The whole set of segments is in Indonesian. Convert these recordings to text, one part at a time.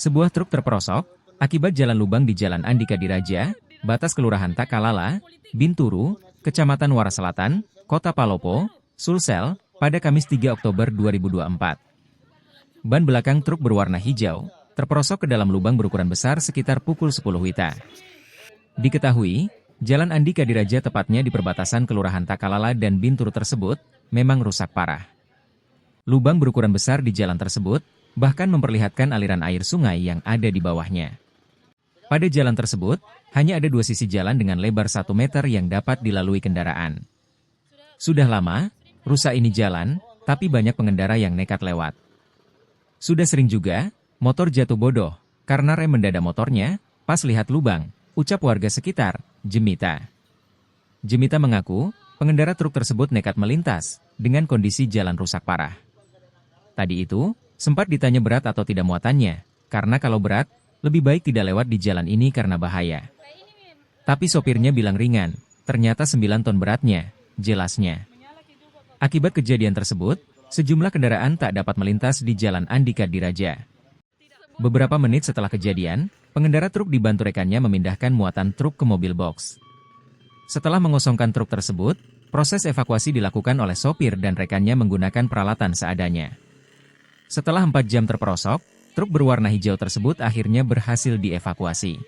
Sebuah truk terperosok akibat jalan lubang di Jalan Andi Kaddiraja, batas Kelurahan Takkalala-Binturu, Kecamatan Wara Selatan, Kota Palopo, Sulsel, pada Kamis 3 Oktober 2024. Ban belakang truk berwarna hijau terperosok ke dalam lubang berukuran besar sekitar pukul 10 Wita. Diketahui, Jalan Andi Kaddiraja tepatnya di perbatasan Kelurahan Takkalala dan Binturu tersebut memang rusak parah. Lubang berukuran besar di jalan tersebut bahkan memperlihatkan aliran air sungai yang ada di bawahnya. Pada jalan tersebut, hanya ada dua sisi jalan dengan lebar 1 meter yang dapat dilalui kendaraan. Sudah lama, rusak ini jalan, tapi banyak pengendara yang nekat lewat. Sudah sering juga, motor jatuh bodoh, karena rem mendadak motornya, pas lihat lubang, ucap warga sekitar, Jemita. Jemita mengaku, pengendara truk tersebut nekat melintas, dengan kondisi jalan rusak parah. Tadi itu, sempat ditanya berat atau tidak muatannya, karena kalau berat, lebih baik tidak lewat di jalan ini karena bahaya. Tapi sopirnya bilang ringan, ternyata 9 ton beratnya, jelasnya. Akibat kejadian tersebut, sejumlah kendaraan tak dapat melintas di Jalan Andi Kaddiraja. Beberapa menit setelah kejadian, pengendara truk dibantu rekannya memindahkan muatan truk ke mobil box. Setelah mengosongkan truk tersebut, proses evakuasi dilakukan oleh sopir dan rekannya menggunakan peralatan seadanya. Setelah 4 jam terperosok, truk berwarna hijau tersebut akhirnya berhasil dievakuasi.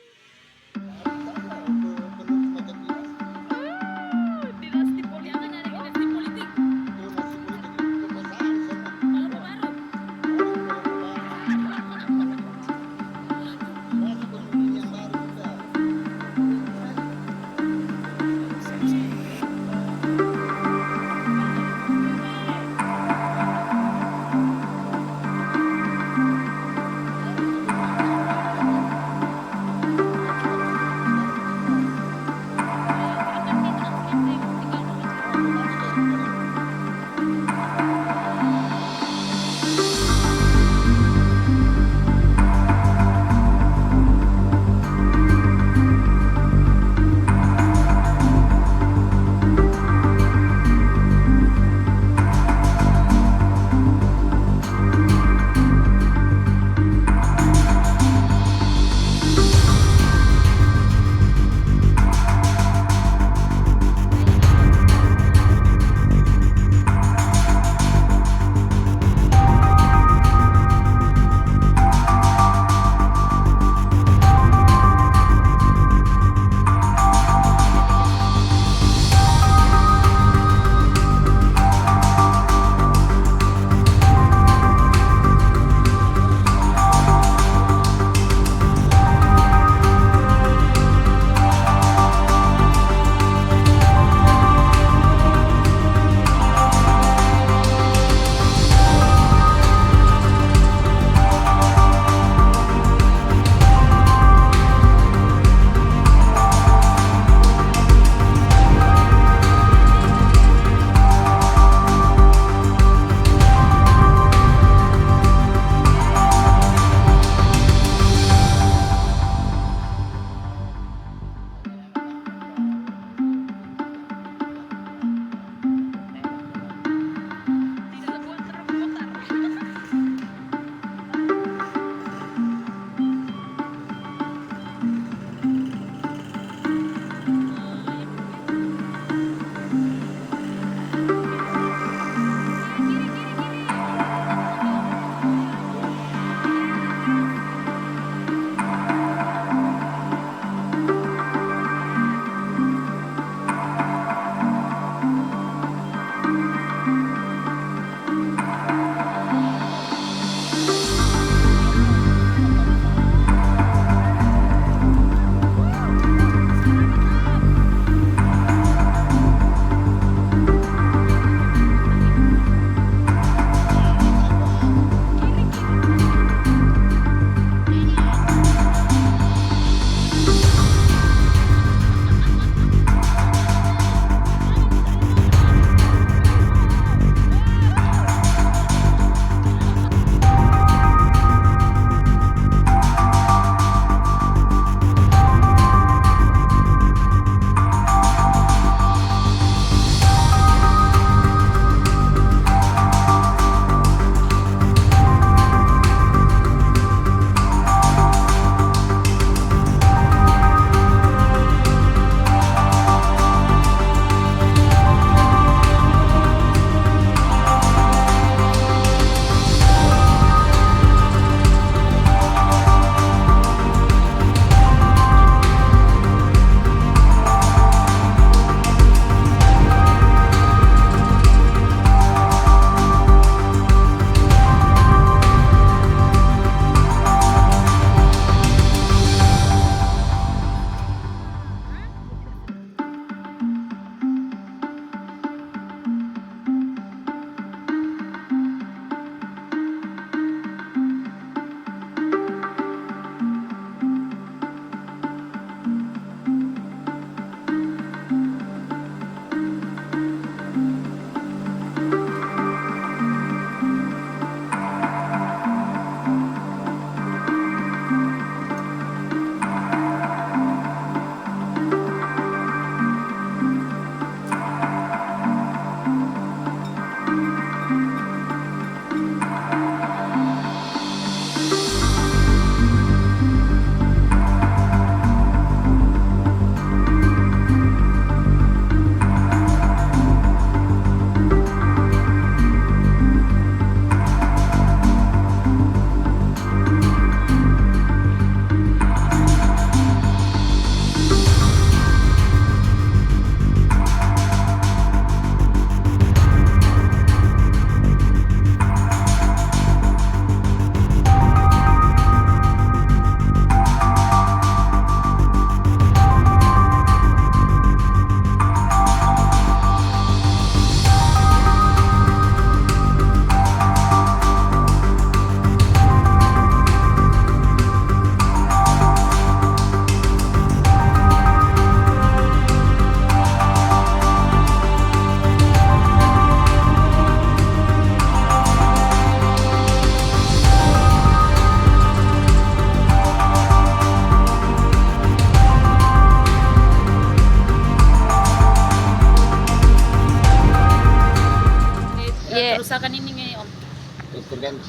kerusakan ini nih Om.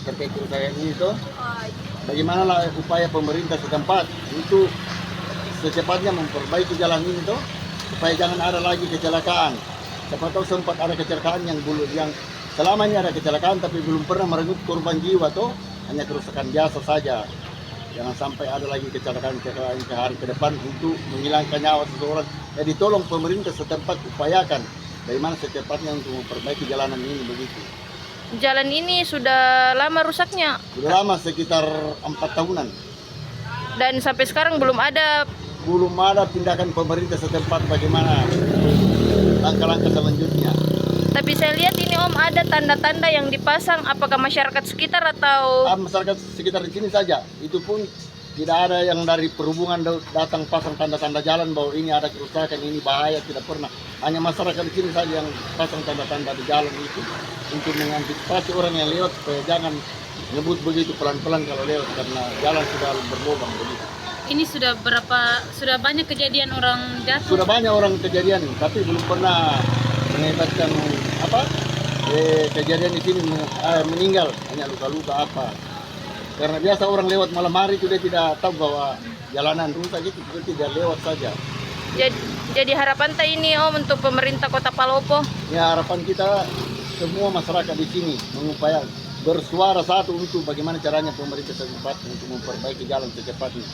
Terkait kerusakan ini tuh, bagaimana lah upaya pemerintah setempat untuk secepatnya memperbaiki jalan ini tuh, supaya jangan ada lagi kecelakaan. Siapa tahu sempat ada kecelakaan yang selama ini ada kecelakaan tapi belum pernah merenggut korban jiwa tuh, hanya kerusakan biasa saja. Jangan sampai ada lagi kecelakaan ke hari ke depan untuk menghilangkan nyawa seseorang. Jadi tolong pemerintah setempat upayakan bagaimana secepatnya untuk memperbaiki jalanan ini begitu. Jalan ini sudah lama rusaknya? Sudah lama, sekitar 4 tahunan. Dan sampai sekarang belum ada tindakan pemerintah setempat bagaimana langkah-langkah selanjutnya. Tapi saya lihat ini Om ada tanda-tanda yang dipasang, apakah masyarakat sekitar atau? Masyarakat sekitar di sini saja, itu pun tidak ada yang dari perhubungan datang pasang tanda-tanda jalan bahwa ini ada kerusakan, ini bahaya, tidak pernah. Hanya masyarakat di sini saja yang pasang tanda-tanda di jalan itu untuk mengantisipasi orang yang lewat supaya jangan ngebut begitu pelan-pelan kalau lewat karena jalan sudah berlubang begitu. Ini sudah banyak kejadian orang jatuh. Sudah banyak orang kejadian, tapi belum pernah mengakibatkan kejadian di sini meninggal, hanya luka-luka apa. Karena biasa orang lewat malam hari itu dia tidak tahu bahwa jalanan rusak itu, dia tidak lewat saja. Jadi harapan kita ini Om untuk pemerintah Kota Palopo. Ya, harapan kita semua masyarakat di sini mengupayakan bersuara satu untuk bagaimana caranya pemerintah setempat untuk memperbaiki jalan secepatnya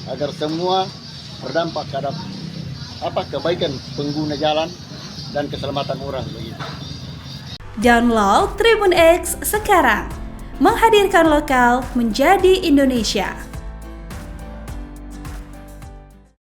agar semua berdampak terhadap kebaikan pengguna jalan dan keselamatan orang begitu. Download Tribun X sekarang, menghadirkan lokal menjadi Indonesia.